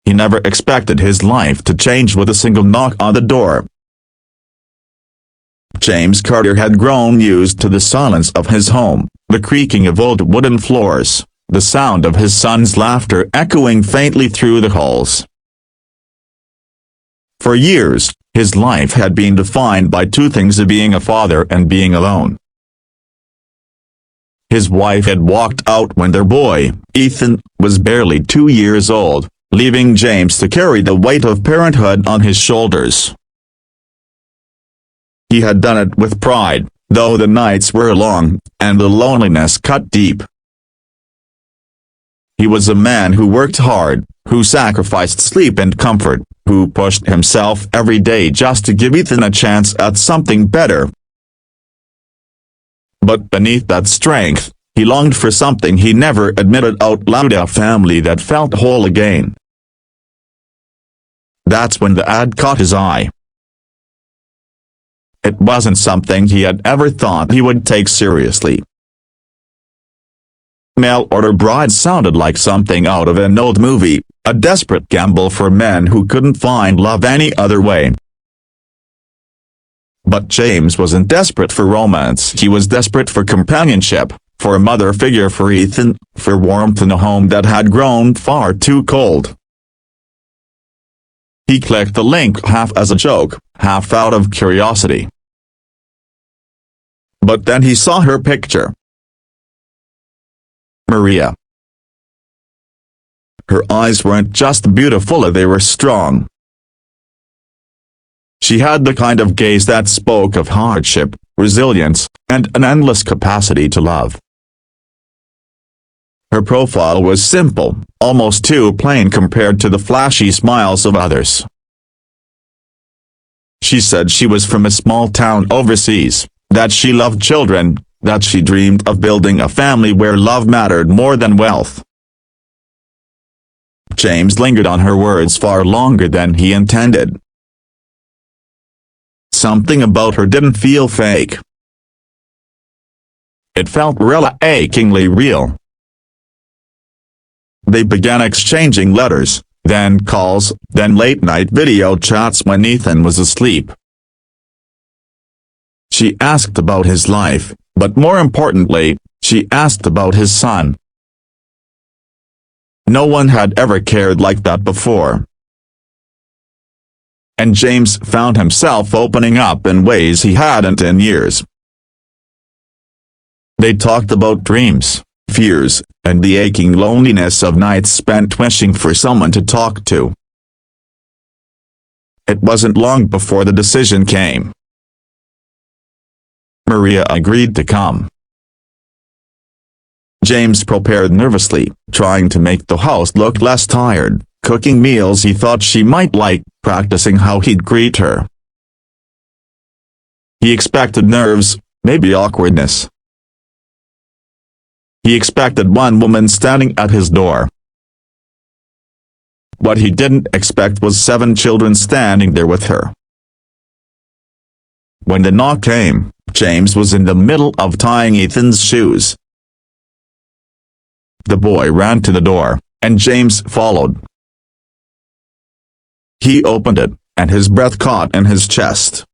he never expected his life to change with a single knock on the door. James Carter had grown used to the silence of his home, the creaking of old wooden floors, the sound of his son's laughter echoing faintly through the halls. For years, his life had been defined by two things: being a father and being alone. His wife had walked out when their boy, Ethan, was barely 2 years old, leaving James to carry the weight of parenthood on his shoulders. He had done it with pride, though the nights were long, and the loneliness cut deep. He was a man who worked hard, who sacrificed sleep and comfort, who pushed himself every day just to give Ethan a chance at something better. But beneath that strength, he longed for something he never admitted out loud: a family that felt whole again. That's when the ad caught his eye. It wasn't something he had ever thought he would take seriously. Mail order bride sounded like something out of an old movie, a desperate gamble for men who couldn't find love any other way. But James wasn't desperate for romance. He was desperate for companionship, for a mother figure for Ethan, for warmth in a home that had grown far too cold. He clicked the link half as a joke, half out of curiosity. But then he saw her picture. Maria. Her eyes weren't just beautiful, they were strong. She had the kind of gaze that spoke of hardship, resilience, and an endless capacity to love. Her profile was simple, almost too plain compared to the flashy smiles of others. She said she was from a small town overseas, that she loved children, that she dreamed of building a family where love mattered more than wealth. James lingered on her words far longer than he intended. Something about her didn't feel fake. It felt achingly real. They began exchanging letters, then calls, then late-night video chats when Ethan was asleep. She asked about his life, but more importantly, she asked about his son. No one had ever cared like that before. And James found himself opening up in ways he hadn't in years. They talked about dreams, fears, and the aching loneliness of nights spent wishing for someone to talk to. It wasn't long before the decision came. Maria agreed to come. James prepared nervously, trying to make the house look less tired, cooking meals he thought she might like, practicing how he'd greet her. He expected nerves, maybe awkwardness. He expected one woman standing at his door. What he didn't expect was 7 children standing there with her. When the knock came, James was in the middle of tying Ethan's shoes. The boy ran to the door, and James followed. He opened it, and his breath caught in his chest.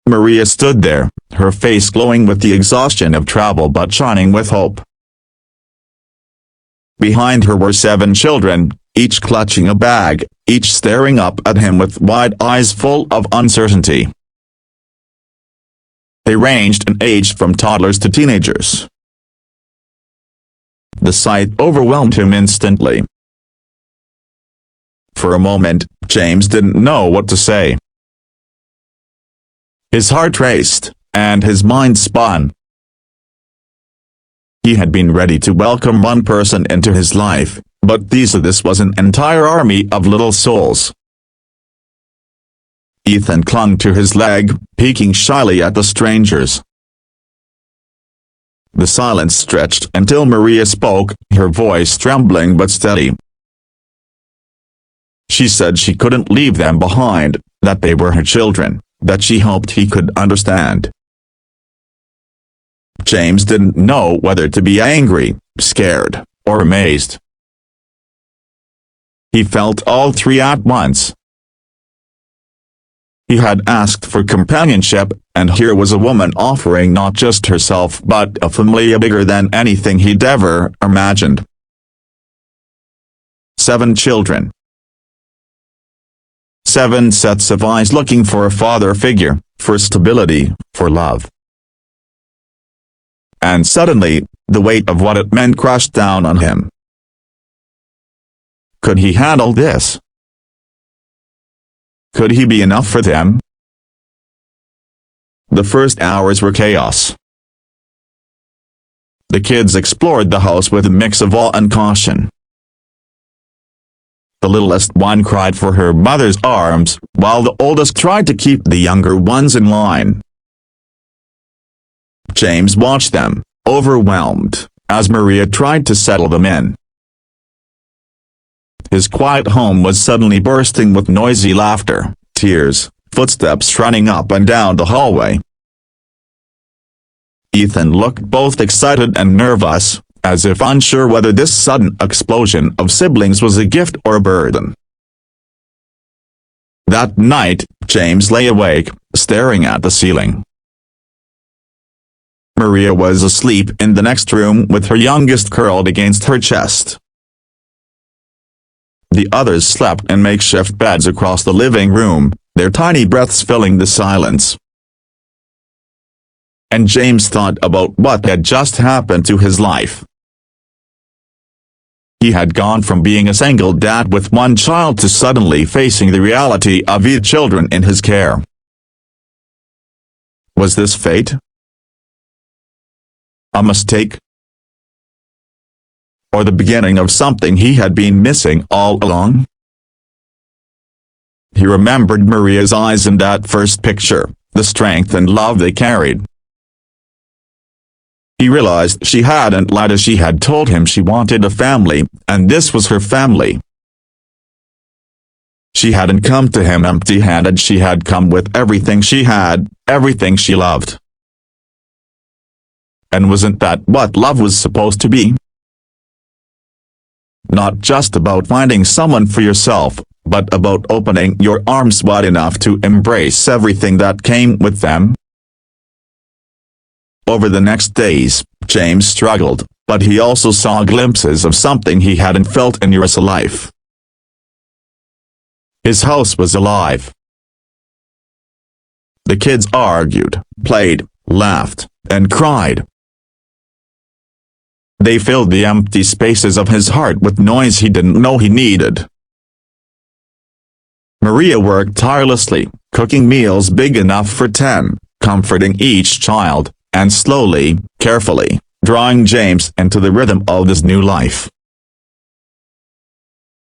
Maria stood there, her face glowing with the exhaustion of travel but shining with hope. Behind her were 7 children, each clutching a bag, each staring up at him with wide eyes full of uncertainty. They ranged in age from toddlers to teenagers. The sight overwhelmed him instantly. For a moment, James didn't know what to say. His heart raced, and his mind spun. He had been ready to welcome one person into his life, but this was an entire army of little souls. Ethan clung to his leg, peeking shyly at the strangers. The silence stretched until Maria spoke, her voice trembling but steady. She said she couldn't leave them behind, that they were her children, that she hoped he could understand. James didn't know whether to be angry, scared, or amazed. He felt all three at once. He had asked for companionship, and here was a woman offering not just herself but a family bigger than anything he'd ever imagined. 7 children. 7 sets of eyes looking for a father figure, for stability, for love. And suddenly, the weight of what it meant crashed down on him. Could he handle this? Could he be enough for them? The first hours were chaos. The kids explored the house with a mix of awe and caution. The littlest one cried for her mother's arms, while the oldest tried to keep the younger ones in line. James watched them, overwhelmed, as Maria tried to settle them in. His quiet home was suddenly bursting with noisy laughter, tears, footsteps running up and down the hallway. Ethan looked both excited and nervous, as if unsure whether this sudden explosion of siblings was a gift or a burden. That night, James lay awake, staring at the ceiling. Maria was asleep in the next room with her youngest curled against her chest. The others slept in makeshift beds across the living room, their tiny breaths filling the silence. And James thought about what had just happened to his life. He had gone from being a single dad with 1 child to suddenly facing the reality of 8 children in his care. Was this fate? A mistake? Or the beginning of something he had been missing all along? He remembered Maria's eyes in that first picture, the strength and love they carried. He realized she hadn't lied as she had told him she wanted a family, and this was her family. She hadn't come to him empty-handed, she had come with everything she had, everything she loved. And wasn't that what love was supposed to be? Not just about finding someone for yourself, but about opening your arms wide enough to embrace everything that came with them. Over the next days, James struggled, but he also saw glimpses of something he hadn't felt in years of life. His house was alive. The kids argued, played, laughed, and cried. They filled the empty spaces of his heart with noise he didn't know he needed. Maria worked tirelessly, cooking meals big enough for 10, comforting each child, and slowly, carefully, drawing James into the rhythm of this new life.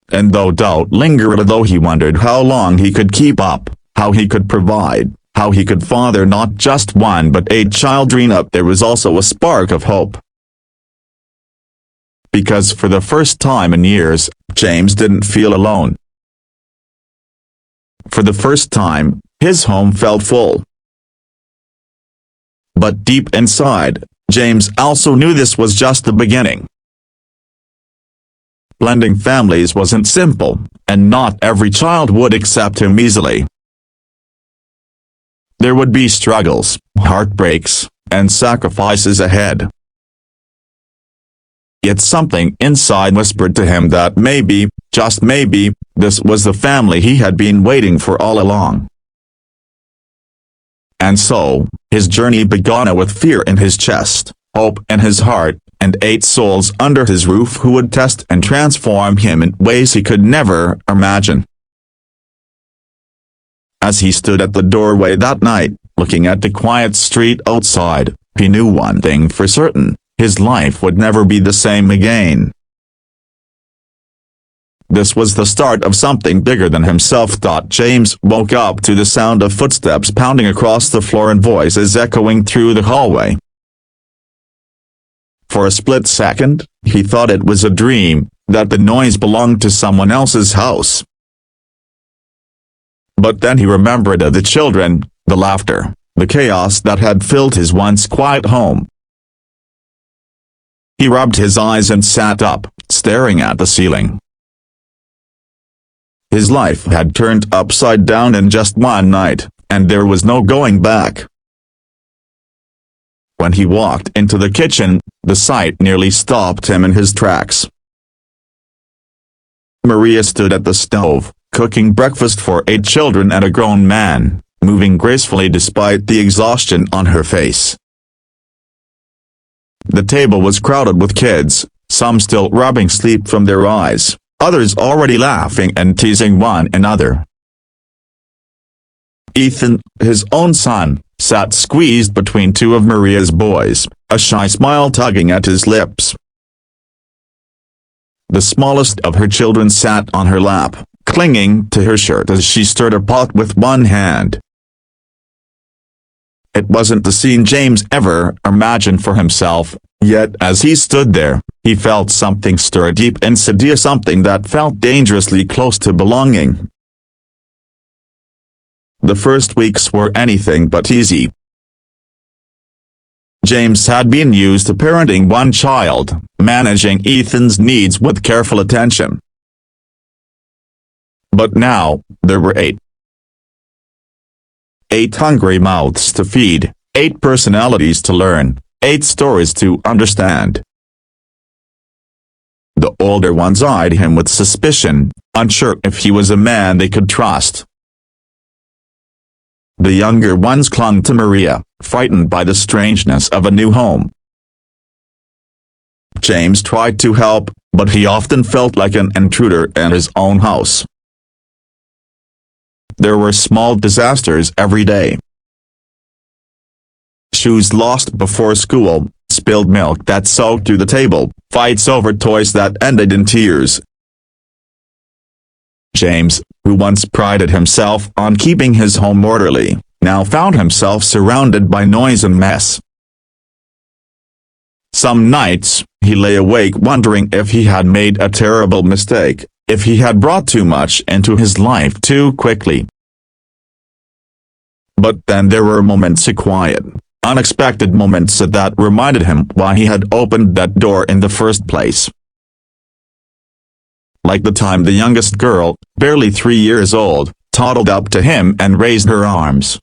And though doubt lingered, though he wondered how long he could keep up, how he could provide, how he could father not just 1 but 8 children up, there was also a spark of hope. Because for the first time in years, James didn't feel alone. For the first time, his home felt full. But deep inside, James also knew this was just the beginning. Blending families wasn't simple, and not every child would accept him easily. There would be struggles, heartbreaks, and sacrifices ahead. Yet something inside whispered to him that maybe, just maybe, this was the family he had been waiting for all along. And so, his journey began with fear in his chest, hope in his heart, and 8 souls under his roof who would test and transform him in ways he could never imagine. As he stood at the doorway that night, looking at the quiet street outside, he knew one thing for certain: his life would never be the same again. This was the start of something bigger than himself, thought James. Woke up to the sound of footsteps pounding across the floor and voices echoing through the hallway. For a split second, he thought it was a dream, that the noise belonged to someone else's house. But then he remembered the children, the laughter, the chaos that had filled his once quiet home. He rubbed his eyes and sat up, staring at the ceiling. His life had turned upside down in just one night, and there was no going back. When he walked into the kitchen, the sight nearly stopped him in his tracks. Maria stood at the stove, cooking breakfast for 8 children and a grown man, moving gracefully despite the exhaustion on her face. The table was crowded with kids, some still rubbing sleep from their eyes, others already laughing and teasing one another. Ethan, his own son, sat squeezed between 2 of Maria's boys, a shy smile tugging at his lips. The smallest of her children sat on her lap, clinging to her shirt as she stirred a pot with one hand. It wasn't the scene James ever imagined for himself, yet as he stood there, he felt something stir deep inside him, something that felt dangerously close to belonging. The first weeks were anything but easy. James had been used to parenting one child, managing Ethan's needs with careful attention. But now, there were 8. 8 hungry mouths to feed, 8 personalities to learn, 8 stories to understand. The older ones eyed him with suspicion, unsure if he was a man they could trust. The younger ones clung to Maria, frightened by the strangeness of a new home. James tried to help, but he often felt like an intruder in his own house. There were small disasters every day. Shoes lost before school, spilled milk that soaked through the table, fights over toys that ended in tears. James, who once prided himself on keeping his home orderly, now found himself surrounded by noise and mess. Some nights, he lay awake wondering if he had made a terrible mistake, if he had brought too much into his life too quickly. But then there were moments of quiet, unexpected moments that reminded him why he had opened that door in the first place. Like the time the youngest girl, barely 3 years old, toddled up to him and raised her arms.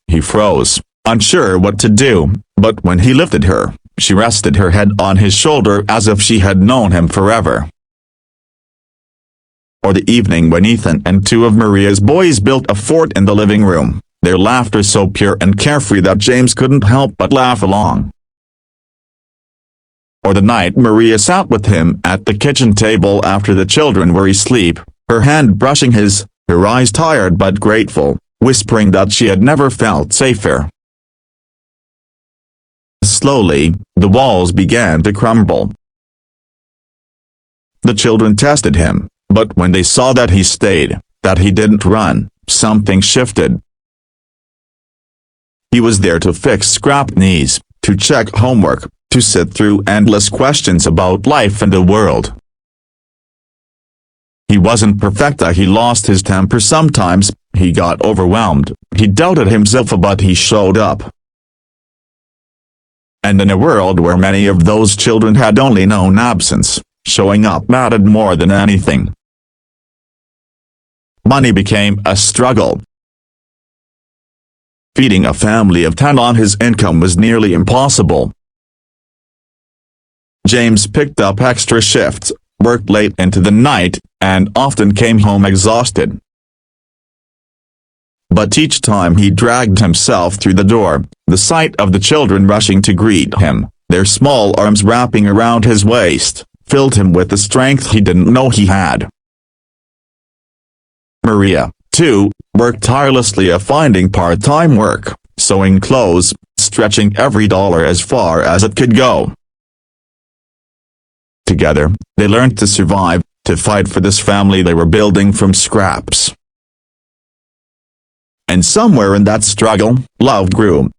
He froze, unsure what to do, but when he lifted her, she rested her head on his shoulder as if she had known him forever. Or the evening when Ethan and 2 of Maria's boys built a fort in the living room, their laughter so pure and carefree that James couldn't help but laugh along. Or the night Maria sat with him at the kitchen table after the children were asleep, her hand brushing his, her eyes tired but grateful, whispering that she had never felt safer. Slowly, the walls began to crumble. The children tested him, but when they saw that he stayed, that he didn't run, something shifted. He was there to fix scrapped knees, to check homework, to sit through endless questions about life and the world. He wasn't perfect. He lost his temper sometimes, he got overwhelmed, he doubted himself, but he showed up. And in a world where many of those children had only known absence, showing up mattered more than anything. Money became a struggle. Feeding a family of 10 on his income was nearly impossible. James picked up extra shifts, worked late into the night, and often came home exhausted. But each time he dragged himself through the door, the sight of the children rushing to greet him, their small arms wrapping around his waist, filled him with the strength he didn't know he had. Maria, too, worked tirelessly at finding part-time work, sewing clothes, stretching every dollar as far as it could go. Together, they learned to survive, to fight for this family they were building from scraps. And somewhere in that struggle, love grew.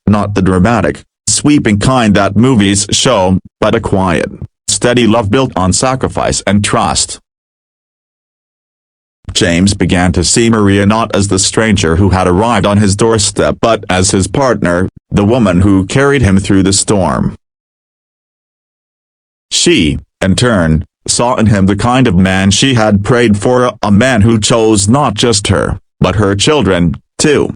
Not the dramatic, sweeping kind that movies show, but a quiet, steady love built on sacrifice and trust. James began to see Maria not as the stranger who had arrived on his doorstep but as his partner, the woman who carried him through the storm. She, in turn, saw in him the kind of man she had prayed for, a man who chose not just her, but her children, too.